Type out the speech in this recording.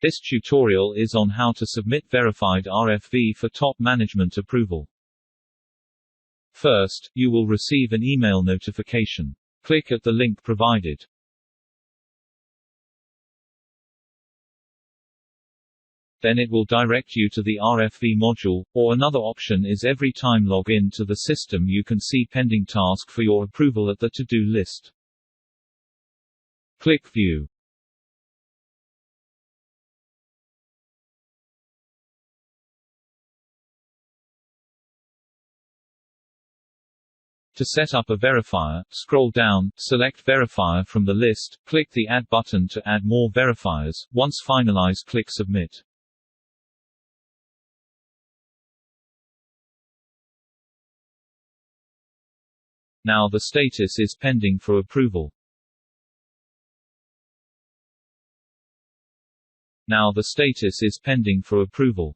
This tutorial is on how to submit verified RFV for top management approval. First, you will receive an email notification. Click at the link provided. Then it will direct you to the RFV module, or another option is every time log in to the system you can see pending task for your approval at the to-do list. Click View. To set up a verifier, scroll down, select Verifier from the list, click the Add button to add more verifiers. Once finalized, click Submit. Now the status is pending for approval. Now the status is pending for approval.